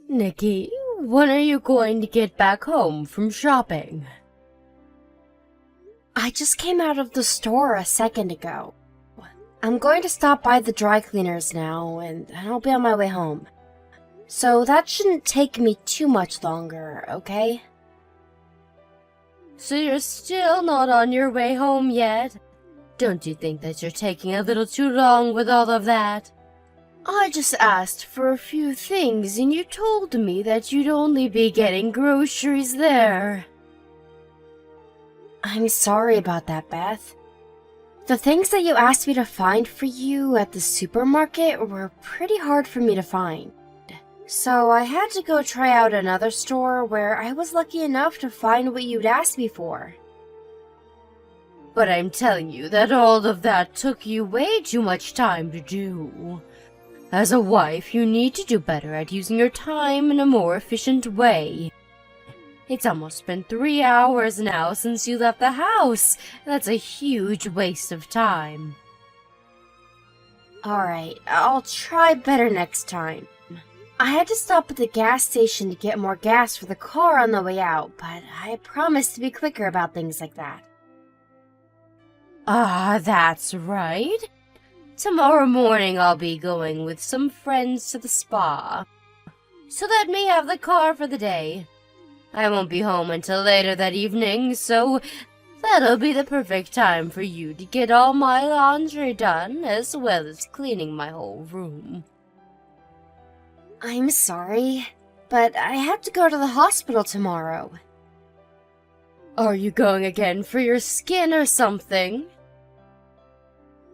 Nikki, when are you going to get back home from shopping? I just came out of the store a second ago. I'm going to stop by the dry cleaners now, and I'll be on my way home. So that shouldn't take me too much longer, okay? So you're still not on your way home yet? Don't you think that you're taking a little too long with all of that? I just asked for a few things and you told me that you'd only be getting groceries there. I'm sorry about that, Beth. The things that you asked me to find for you at the supermarket were pretty hard for me to find. So I had to go try out another store where I was lucky enough to find what you'd asked me for. But I'm telling you that all of that took you way too much time to do. As a wife, you need to do better at using your time in a more efficient way. It's almost been 3 hours now since you left the house. That's a huge waste of time. Alright, I'll try better next time. I had to stop at the gas station to get more gas for the car on the way out, but I promised to be quicker about things like that. Ah, that's right. Tomorrow morning I'll be going with some friends to the spa. So let me have the car for the day. I won't be home until later that evening, so that'll be the perfect time for you to get all my laundry done, as well as cleaning my whole room. I'm sorry, but I have to go to the hospital tomorrow. Are you going again for your skin or something?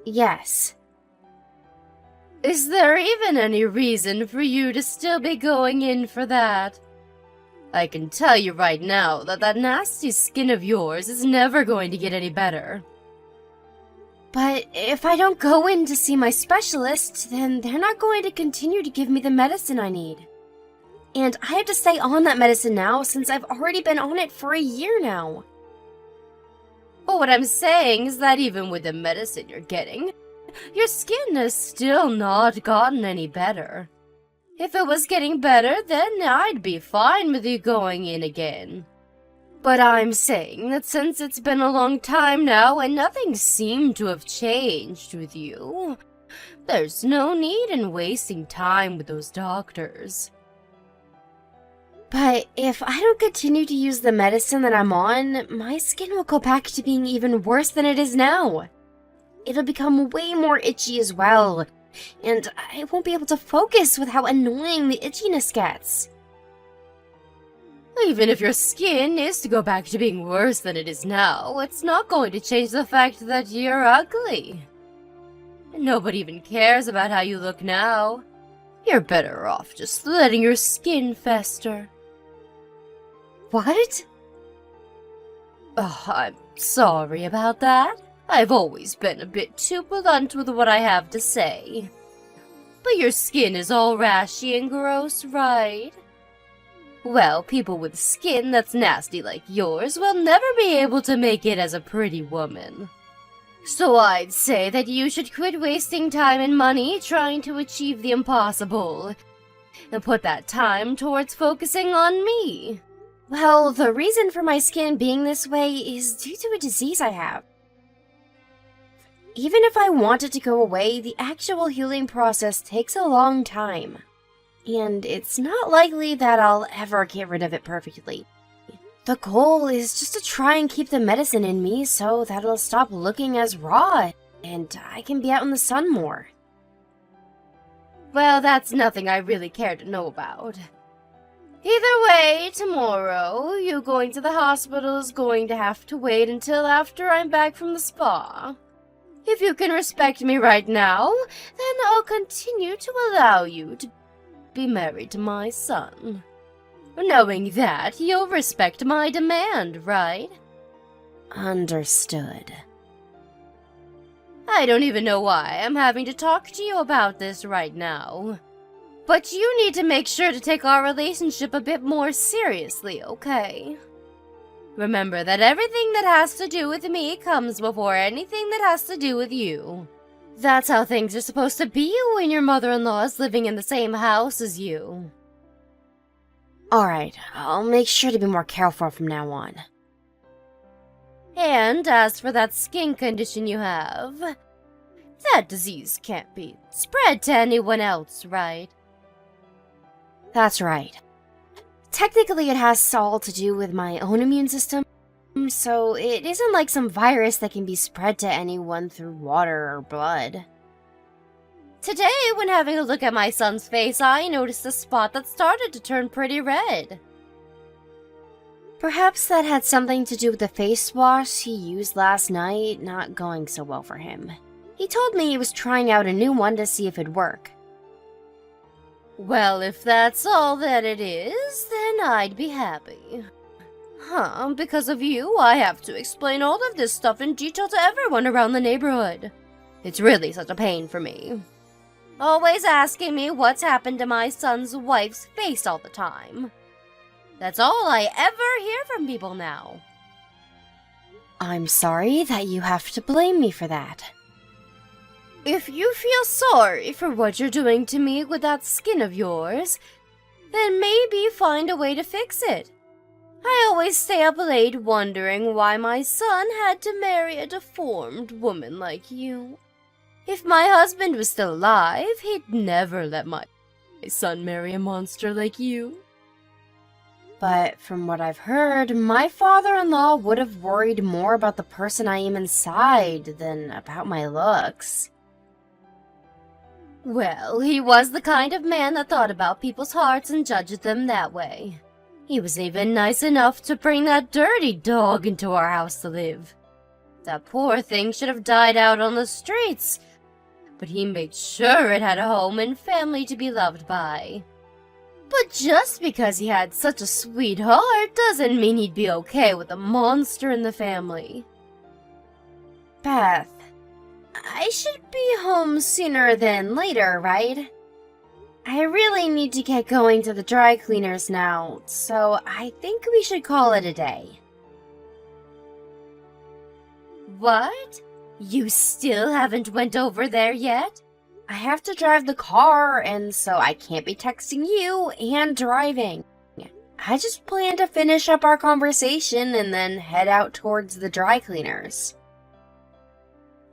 Yes. Is there even any reason for you to still be going in for that? I can tell you right now that that nasty skin of yours is never going to get any better. But if I don't go in to see my specialist, then they're not going to continue to give me the medicine I need. And I have to stay on that medicine now since I've already been on it for a year now. But what I'm saying is that even with the medicine you're getting, your skin has still not gotten any better. If it was getting better, then I'd be fine with you going in again. But I'm saying that since it's been a long time now and nothing seemed to have changed with you, there's no need in wasting time with those doctors. But if I don't continue to use the medicine that I'm on, my skin will go back to being even worse than it is now. It'll become way more itchy as well, and I won't be able to focus with how annoying the itchiness gets. Even if your skin is to go back to being worse than it is now, it's not going to change the fact that you're ugly. Nobody even cares about how you look now. You're better off just letting your skin fester. What? Oh, I'm sorry about that. I've always been a bit too blunt with what I have to say. But your skin is all rashy and gross, right? Well, people with skin that's nasty like yours will never be able to make it as a pretty woman. So I'd say that you should quit wasting time and money trying to achieve the impossible, and put that time towards focusing on me. Well, the reason for my skin being this way is due to a disease I have. Even if I want it to go away, the actual healing process takes a long time. And it's not likely that I'll ever get rid of it perfectly. The goal is just to try and keep the medicine in me so that it'll stop looking as raw and I can be out in the sun more. Well, that's nothing I really care to know about. Either way, tomorrow, you going to the hospital is going to have to wait until after I'm back from the spa. If you can respect me right now, then I'll continue to allow you to be married to my son. Knowing that, you'll respect my demand, right? Understood. I don't even know why I'm having to talk to you about this right now. But you need to make sure to take our relationship a bit more seriously, okay? Remember that everything that has to do with me comes before anything that has to do with you. That's how things are supposed to be when your mother-in-law is living in the same house as you. Alright, I'll make sure to be more careful from now on. And as for that skin condition you have, that disease can't be spread to anyone else, right? That's right. Technically, it has all to do with my own immune system, so it isn't like some virus that can be spread to anyone through water or blood. Today, when having a look at my son's face, I noticed a spot that started to turn pretty red. Perhaps that had something to do with the face wash he used last night not going so well for him. He told me he was trying out a new one to see if it'd work. Well, if that's all that it is, then I'd be happy. Because of you, I have to explain all of this stuff in detail to everyone around the neighborhood. It's really such a pain for me. Always asking me what's happened to my son's wife's face all the time. That's all I ever hear from people now. I'm sorry that you have to blame me for that. If you feel sorry for what you're doing to me with that skin of yours, then maybe find a way to fix it. I always stay up late wondering why my son had to marry a deformed woman like you. If my husband was still alive, he'd never let my son marry a monster like you. But from what I've heard, my father-in-law would have worried more about the person I am inside than about my looks. Well, he was the kind of man that thought about people's hearts and judged them that way. He was even nice enough to bring that dirty dog into our house to live. That poor thing should have died out on the streets, but he made sure it had a home and family to be loved by. But just because he had such a sweet heart doesn't mean he'd be okay with a monster in the family. Beth, I should be home sooner than later, right? I really need to get going to the dry cleaners now, so I think we should call it a day. What? You still haven't went over there yet? I have to drive the car, and so I can't be texting you and driving. I just plan to finish up our conversation and then head out towards the dry cleaners.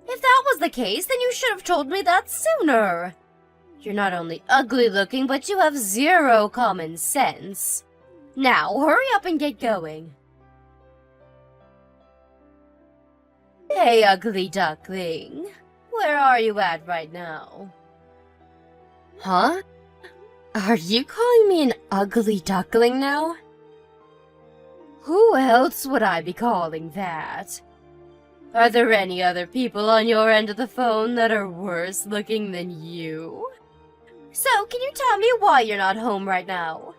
If that was the case, then you should have told me that sooner. You're not only ugly looking, but you have zero common sense. Now, hurry up and get going. Hey, ugly duckling. Where are you at right now? Huh? Are you calling me an ugly duckling now? Who else would I be calling that? Are there any other people on your end of the phone that are worse looking than you? So, can you tell me why you're not home right now?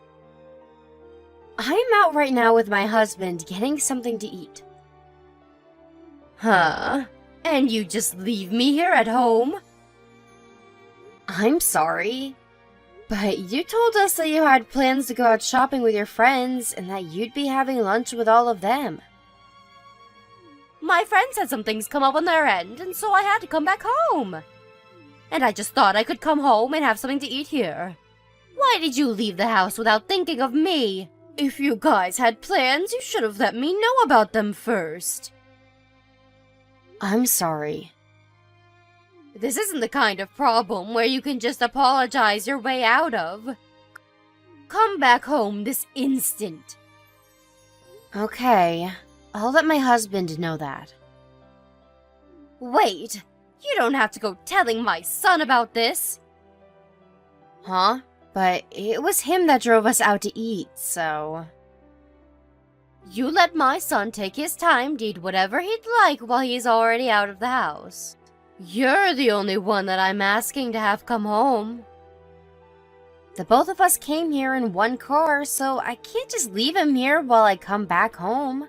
I'm out right now with my husband getting something to eat. Huh? And you just leave me here at home? I'm sorry, but you told us that you had plans to go out shopping with your friends and that you'd be having lunch with all of them. My friends had some things come up on their end, and so I had to come back home. And I just thought I could come home and have something to eat here. Why did you leave the house without thinking of me? If you guys had plans, you should have let me know about them first. I'm sorry. This isn't the kind of problem where you can just apologize your way out of. Come back home this instant. Okay, I'll let my husband know that. Wait, you don't have to go telling my son about this. Huh? But it was him that drove us out to eat, so... You let my son take his time to eat whatever he'd like while he's already out of the house. You're the only one that I'm asking to have come home. The both of us came here in one car, so I can't just leave him here while I come back home.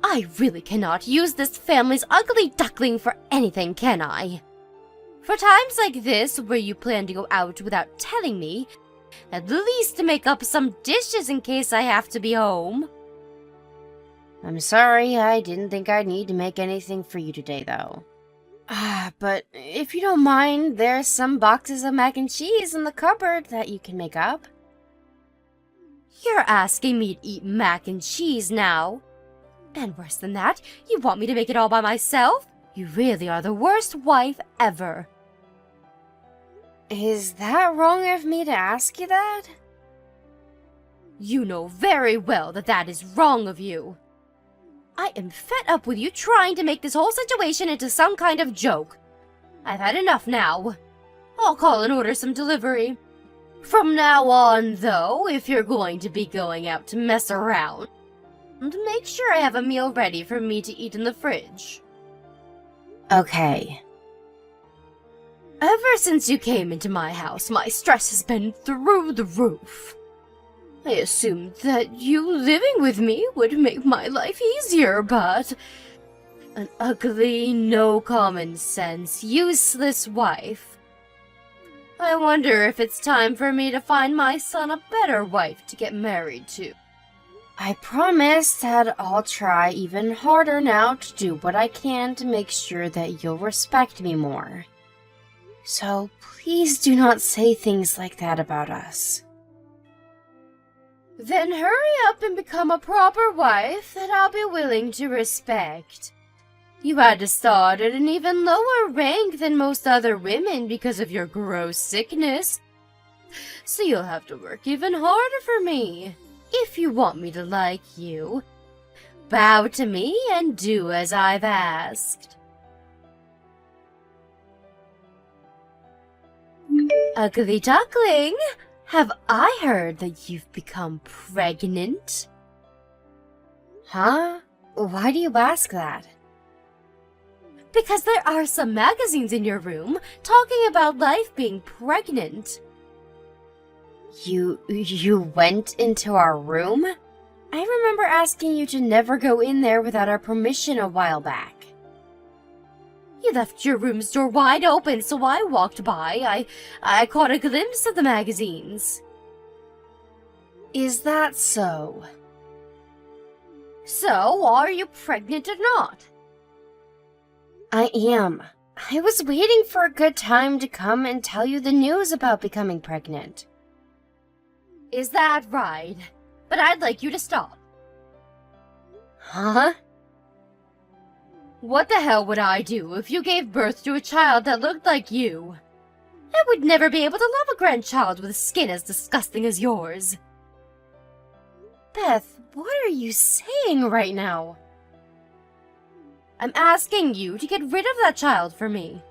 I really cannot use this family's ugly duckling for anything, can I? For times like this, where you plan to go out without telling me, at least to make up some dishes in case I have to be home. I'm sorry, I didn't think I'd need to make anything for you today, though. But if you don't mind, there's some boxes of mac and cheese in the cupboard that you can make up. You're asking me to eat mac and cheese now. And worse than that, you want me to make it all by myself? You really are the worst wife ever. Is that wrong of me to ask you that? You know very well that that is wrong of you. I am fed up with you trying to make this whole situation into some kind of joke. I've had enough now. I'll call and order some delivery. From now on, though, if you're going to be going out to mess around, make sure I have a meal ready for me to eat in the fridge. Okay. Ever since you came into my house, my stress has been through the roof. I assumed that you living with me would make my life easier, but an ugly, no common sense, useless wife. I wonder if it's time for me to find my son a better wife to get married to. I promise that I'll try even harder now to do what I can to make sure that you'll respect me more. So please do not say things like that about us. Then hurry up and become a proper wife that I'll be willing to respect. You had to start at an even lower rank than most other women because of your gross sickness. So you'll have to work even harder for me. If you want me to like you, bow to me and do as I've asked. Ugly duckling, have I heard that you've become pregnant? Huh? Why do you ask that? Because there are some magazines in your room talking about life being pregnant. You went into our room? I remember asking you to never go in there without our permission a while back. You left your room's door wide open, so I walked by. I caught a glimpse of the magazines. Is that so? So, are you pregnant or not? I am. I was waiting for a good time to come and tell you the news about becoming pregnant. Is that right? But I'd like you to stop. Huh? What the hell would I do if you gave birth to a child that looked like you? I would never be able to love a grandchild with skin as disgusting as yours. Beth, what are you saying right now? I'm asking you to get rid of that child for me.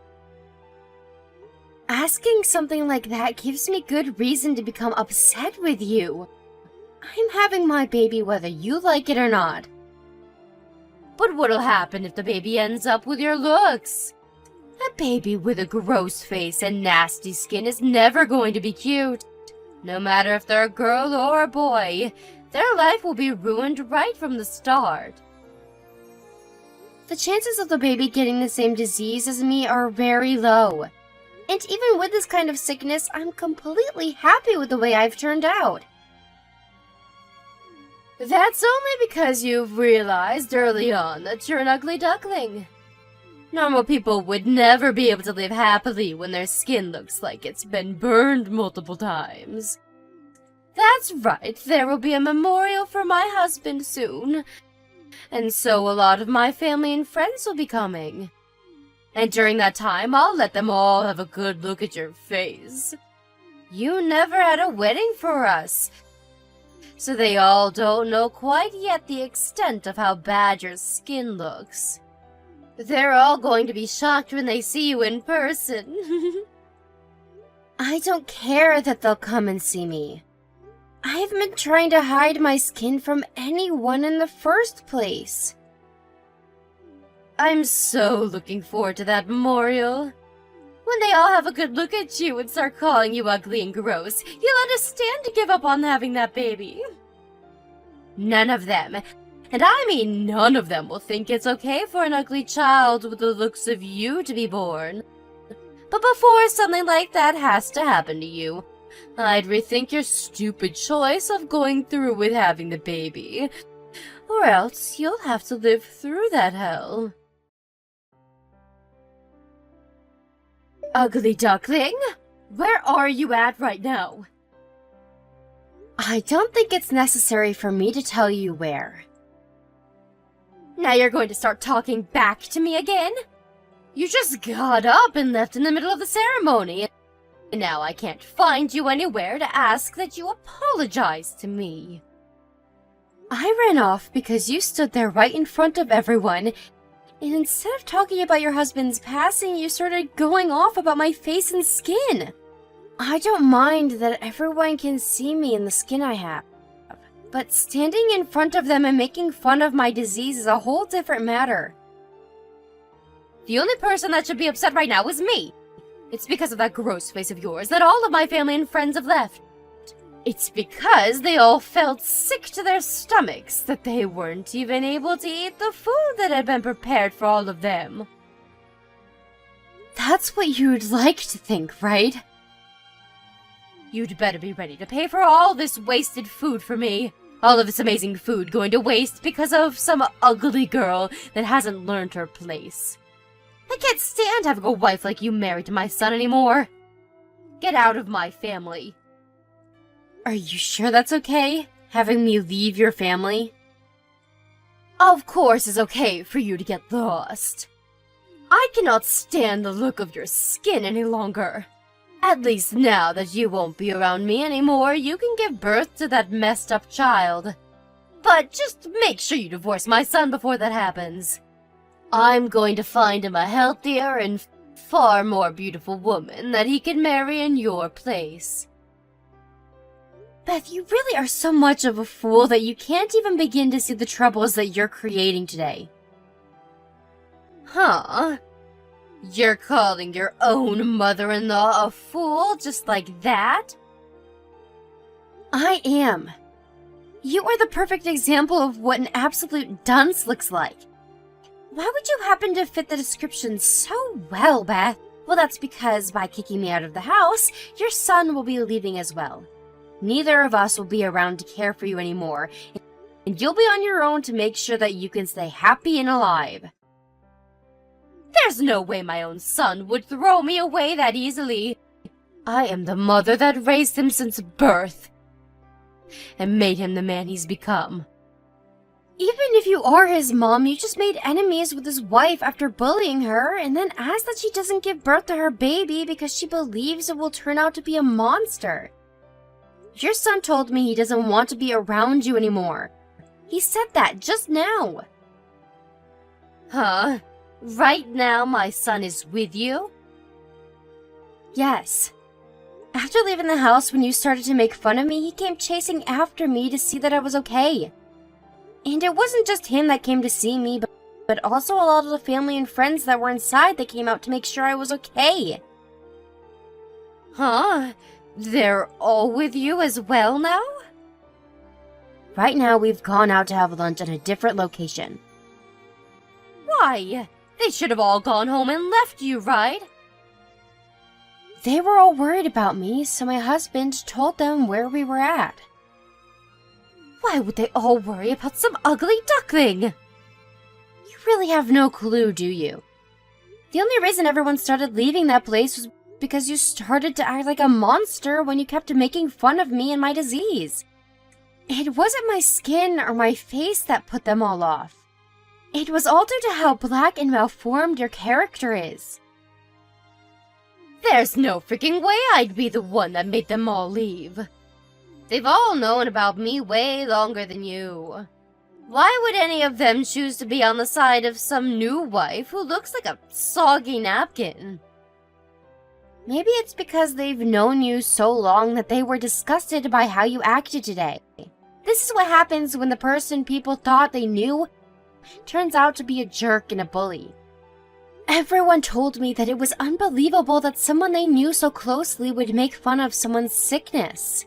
Asking something like that gives me good reason to become upset with you. I'm having my baby whether you like it or not. But what'll happen if the baby ends up with your looks? A baby with a gross face and nasty skin is never going to be cute. No matter if they're a girl or a boy, their life will be ruined right from the start. The chances of the baby getting the same disease as me are very low. And even with this kind of sickness, I'm completely happy with the way I've turned out. That's only because you've realized early on that you're an ugly duckling. Normal people would never be able to live happily when their skin looks like it's been burned multiple times. That's right, there will be a memorial for my husband soon. And so a lot of my family and friends will be coming. And during that time, I'll let them all have a good look at your face. You never had a wedding for us, so they all don't know quite yet the extent of how bad your skin looks. They're all going to be shocked when they see you in person. I don't care that they'll come and see me. I've been trying to hide my skin from anyone in the first place. I'm so looking forward to that memorial. When they all have a good look at you and start calling you ugly and gross, you'll understand to give up on having that baby. None of them, and I mean none of them, will think it's okay for an ugly child with the looks of you to be born. But before something like that has to happen to you, I'd rethink your stupid choice of going through with having the baby. Or else you'll have to live through that hell. Ugly duckling, where are you at right now? I don't think it's necessary for me to tell you where. Now you're going to start talking back to me again? You just got up and left in the middle of the ceremony, and now I can't find you anywhere to ask that you apologize to me. I ran off because you stood there right in front of everyone, and instead of talking about your husband's passing, you started going off about my face and skin. I don't mind that everyone can see me in the skin I have, but standing in front of them and making fun of my disease is a whole different matter. The only person that should be upset right now is me. It's because of that gross face of yours that all of my family and friends have left. It's because they all felt sick to their stomachs that they weren't even able to eat the food that had been prepared for all of them. That's what you'd like to think, right? You'd better be ready to pay for all this wasted food for me. All of this amazing food going to waste because of some ugly girl that hasn't learned her place. I can't stand having a wife like you married to my son anymore. Get out of my family. Are you sure that's okay? Having me leave your family? Of course it's okay for you to get lost. I cannot stand the look of your skin any longer. At least now that you won't be around me anymore, you can give birth to that messed up child. But just make sure you divorce my son before that happens. I'm going to find him a healthier and far more beautiful woman that he can marry in your place. Beth, you really are so much of a fool that you can't even begin to see the troubles that you're creating today. Huh? You're calling your own mother-in-law a fool just like that? I am. You are the perfect example of what an absolute dunce looks like. Why would you happen to fit the description so well, Beth? Well, that's because by kicking me out of the house, your son will be leaving as well. Neither of us will be around to care for you anymore, and you'll be on your own to make sure that you can stay happy and alive. There's no way my own son would throw me away that easily. I am the mother that raised him since birth, and made him the man he's become. Even if you are his mom, you just made enemies with his wife after bullying her, and then asked that she doesn't give birth to her baby because she believes it will turn out to be a monster. Your son told me he doesn't want to be around you anymore. He said that just now. Huh? Right now my son is with you? Yes. After leaving the house when you started to make fun of me, he came chasing after me to see that I was okay. And it wasn't just him that came to see me, but also a lot of the family and friends that were inside that came out to make sure I was okay. Huh? They're all with you as well now? Right now, we've gone out to have lunch at a different location. Why? They should have all gone home and left you, right? They were all worried about me, so my husband told them where we were at. Why would they all worry about some ugly duckling? You really have no clue, do you? The only reason everyone started leaving that place was because you started to act like a monster when you kept making fun of me and my disease. It wasn't my skin or my face that put them all off. It was all due to how black and malformed your character is. There's no freaking way I'd be the one that made them all leave. They've all known about me way longer than you. Why would any of them choose to be on the side of some new wife who looks like a soggy napkin? Maybe it's because they've known you so long that they were disgusted by how you acted today. This is what happens when the person people thought they knew turns out to be a jerk and a bully. Everyone told me that it was unbelievable that someone they knew so closely would make fun of someone's sickness.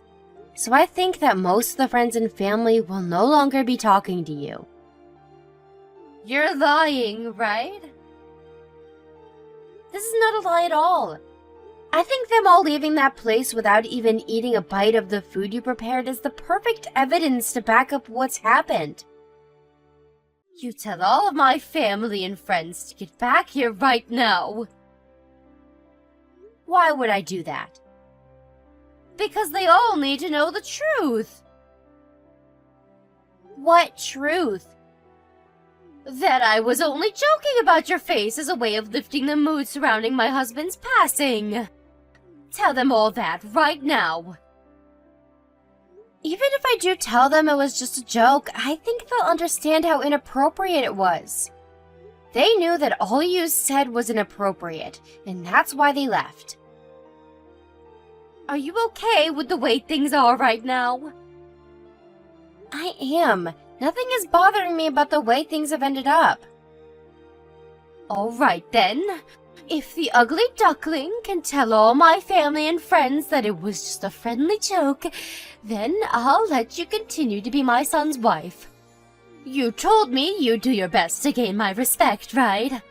So I think that most of the friends and family will no longer be talking to you. You're lying, right? This is not a lie at all. I think them all leaving that place without even eating a bite of the food you prepared is the perfect evidence to back up what's happened. You tell all of my family and friends to get back here right now. Why would I do that? Because they all need to know the truth. What truth? That I was only joking about your face as a way of lifting the mood surrounding my husband's passing. Tell them all that right now. Even if I do tell them it was just a joke, I think they'll understand how inappropriate it was. They knew that all you said was inappropriate, and that's why they left. Are you okay with the way things are right now? I am. Nothing is bothering me about the way things have ended up. All right then. If the ugly duckling can tell all my family and friends that it was just a friendly joke, then I'll let you continue to be my son's wife. You told me you'd do your best to gain my respect, right?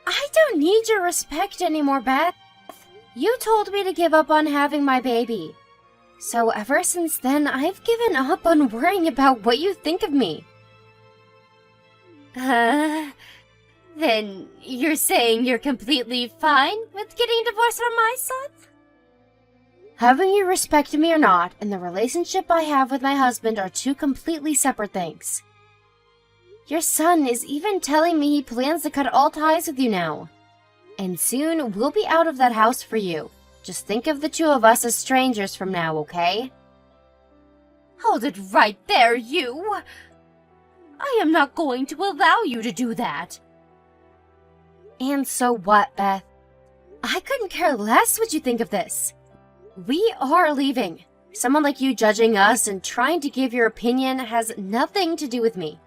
I don't need your respect anymore, Beth. You told me to give up on having my baby. So ever since then, I've given up on worrying about what you think of me. Then you're saying you're completely fine with getting divorced from my son? Having you respect me or not, and the relationship I have with my husband are two completely separate things. Your son is even telling me he plans to cut all ties with you now. And soon, we'll be out of that house for you. Just think of the two of us as strangers from now, okay? Hold it right there, you! I am not going to allow you to do that. And so what, Beth? I couldn't care less what you think of this. We are leaving. Someone like you judging us and trying to give your opinion has nothing to do with me.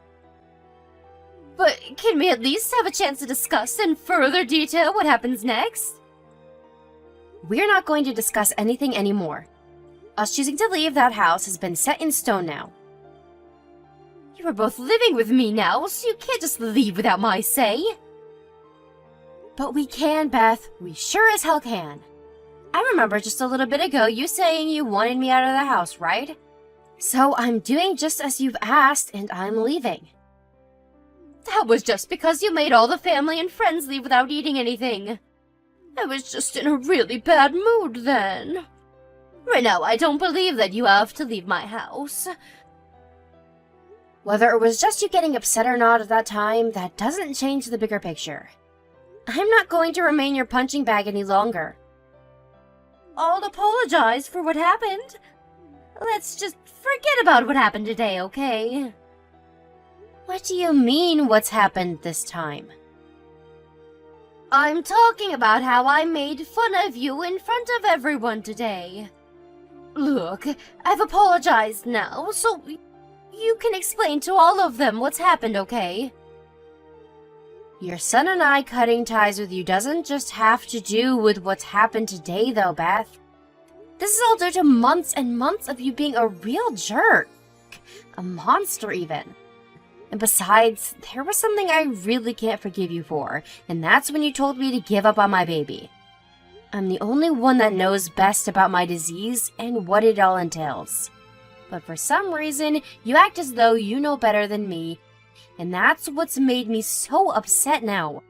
But can we at least have a chance to discuss in further detail what happens next? We're not going to discuss anything anymore. Us choosing to leave that house has been set in stone now. You are both living with me now, so you can't just leave without my say. But we can, Beth. We sure as hell can. I remember just a little bit ago you saying you wanted me out of the house, right? So I'm doing just as you've asked, and I'm leaving. That was just because you made all the family and friends leave without eating anything. I was just in a really bad mood then. Right now, I don't believe that you have to leave my house. Whether it was just you getting upset or not at that time, that doesn't change the bigger picture. I'm not going to remain your punching bag any longer. I'll apologize for what happened. Let's just forget about what happened today, okay? What do you mean, what's happened this time? I'm talking about how I made fun of you in front of everyone today. Look, I've apologized now, so you can explain to all of them what's happened, okay? Your son and I cutting ties with you doesn't just have to do with what's happened today, though, Beth. This is all due to months and months of you being a real jerk. A monster, even. And besides, there was something I really can't forgive you for, and that's when you told me to give up on my baby. I'm the only one that knows best about my disease and what it all entails. But for some reason, you act as though you know better than me, and that's what's made me so upset now.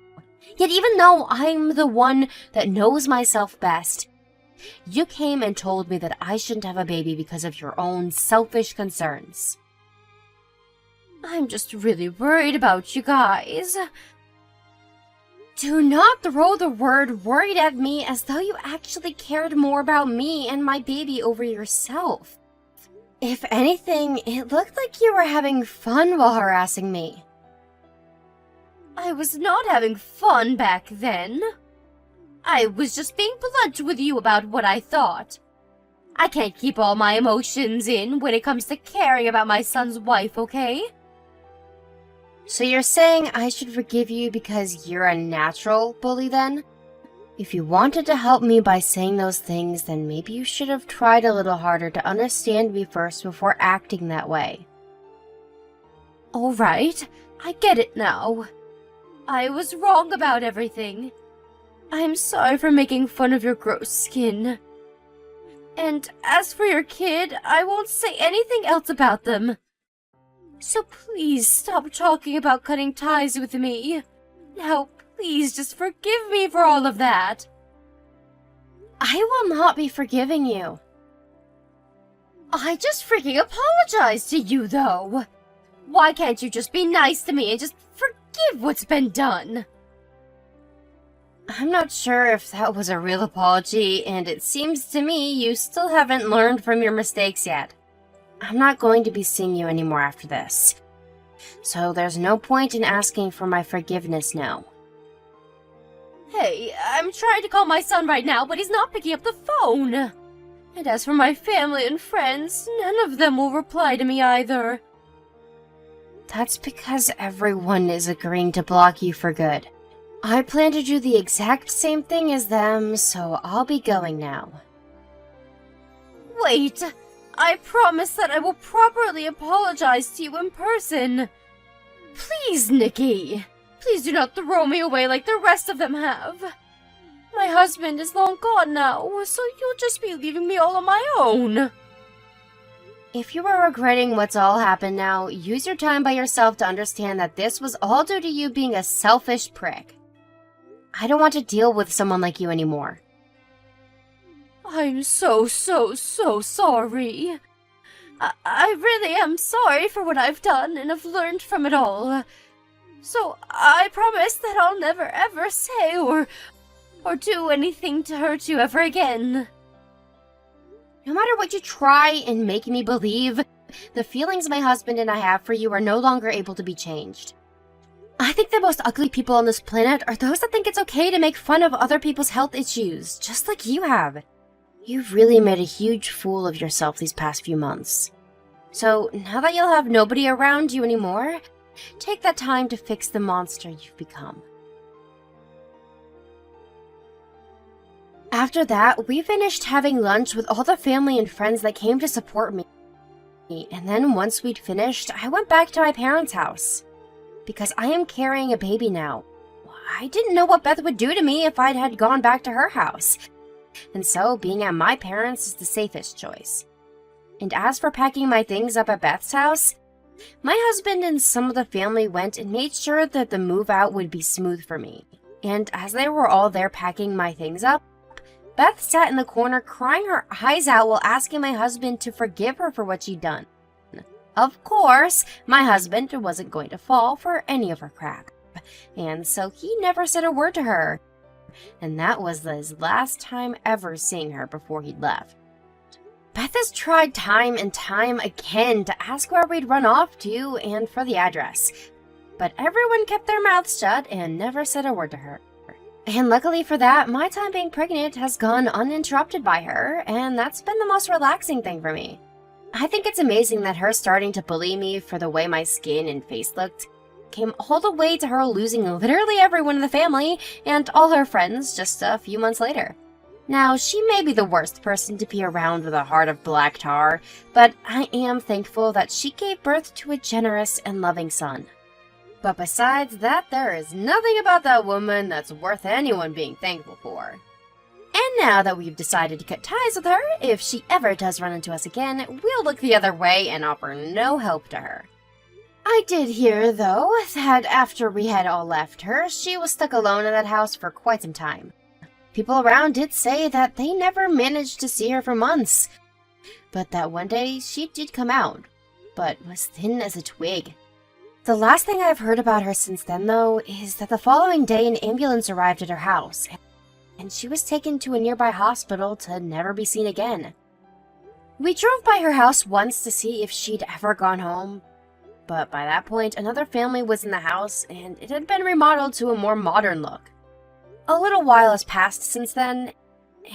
Yet even though I'm the one that knows myself best, you came and told me that I shouldn't have a baby because of your own selfish concerns. I'm just really worried about you guys. Do not throw the word worried at me as though you actually cared more about me and my baby over yourself. If anything, it looked like you were having fun while harassing me. I was not having fun back then. I was just being blunt with you about what I thought. I can't keep all my emotions in when it comes to caring about my son's wife, okay? So you're saying I should forgive you because you're a natural bully then? If you wanted to help me by saying those things, then maybe you should have tried a little harder to understand me first before acting that way. All right, I get it now. I was wrong about everything. I'm sorry for making fun of your gross skin. And as for your kid, I won't say anything else about them. So please stop talking about cutting ties with me. Now, please just forgive me for all of that. I will not be forgiving you. I just freaking apologized to you, though. Why can't you just be nice to me and just forgive what's been done? I'm not sure if that was a real apology, and it seems to me you still haven't learned from your mistakes yet. I'm not going to be seeing you anymore after this. So there's no point in asking for my forgiveness now. Hey, I'm trying to call my son right now, but he's not picking up the phone. And as for my family and friends, none of them will reply to me either. That's because everyone is agreeing to block you for good. I plan to do the exact same thing as them, so I'll be going now. Wait, I promise that I will properly apologize to you in person. Please, Nikki. Please do not throw me away like the rest of them have. My husband is long gone now, so you'll just be leaving me all on my own. If you are regretting what's all happened now, use your time by yourself to understand that this was all due to you being a selfish prick. I don't want to deal with someone like you anymore. I'm so sorry. I really am sorry for what I've done and have learned from it all. So I promise that I'll never ever say or do anything to hurt you ever again. No matter what you try and make me believe, the feelings my husband and I have for you are no longer able to be changed. I think the most ugly people on this planet are those that think it's okay to make fun of other people's health issues, just like you have. You've really made a huge fool of yourself these past few months. So, now that you'll have nobody around you anymore, take that time to fix the monster you've become. After that, we finished having lunch with all the family and friends that came to support me. And then once we'd finished, I went back to my parents' house. Because I am carrying a baby now. I didn't know what Beth would do to me if I had gone back to her house. And so, being at my parents' is the safest choice. And as for packing my things up at Beth's house, my husband and some of the family went and made sure that the move out would be smooth for me. And as they were all there packing my things up, Beth sat in the corner crying her eyes out while asking my husband to forgive her for what she'd done. Of course, my husband wasn't going to fall for any of her crap, and so he never said a word to her. And that was his last time ever seeing her before he'd left. Beth has tried time and time again to ask where we'd run off to and for the address, but everyone kept their mouths shut and never said a word to her. And luckily for that, my time being pregnant has gone uninterrupted by her, and that's been the most relaxing thing for me. I think it's amazing that her starting to bully me for the way my skin and face looked came all the way to her losing literally everyone in the family and all her friends just a few months later. Now, she may be the worst person to be around with a heart of black tar, but I am thankful that she gave birth to a generous and loving son. But besides that, there is nothing about that woman that's worth anyone being thankful for. And now that we've decided to cut ties with her, if she ever does run into us again, we'll look the other way and offer no help to her. I did hear, though, that after we had all left her, she was stuck alone in that house for quite some time. People around did say that they never managed to see her for months, but that one day she did come out, but was thin as a twig. The last thing I've heard about her since then, though, is that the following day an ambulance arrived at her house, and she was taken to a nearby hospital to never be seen again. We drove by her house once to see if she'd ever gone home, but by that point another family was in the house and it had been remodeled to a more modern look. A little while has passed since then,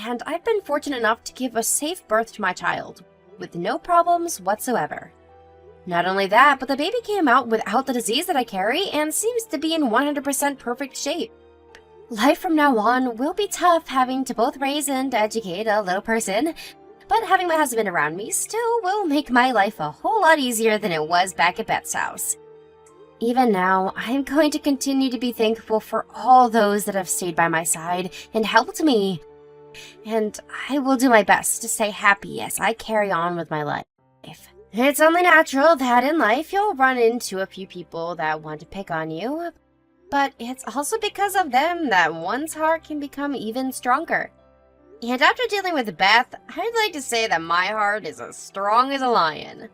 and I've been fortunate enough to give a safe birth to my child, with no problems whatsoever. Not only that, but the baby came out without the disease that I carry and seems to be in 100% perfect shape. Life from now on will be tough having to both raise and educate a little person, but having my husband around me still will make my life a whole lot easier than it was back at Beth's house. Even now, I am going to continue to be thankful for all those that have stayed by my side and helped me, and I will do my best to stay happy as I carry on with my life. It's only natural that in life you'll run into a few people that want to pick on you, but it's also because of them that one's heart can become even stronger. And after dealing with Beth, I'd like to say that my heart is as strong as a lion.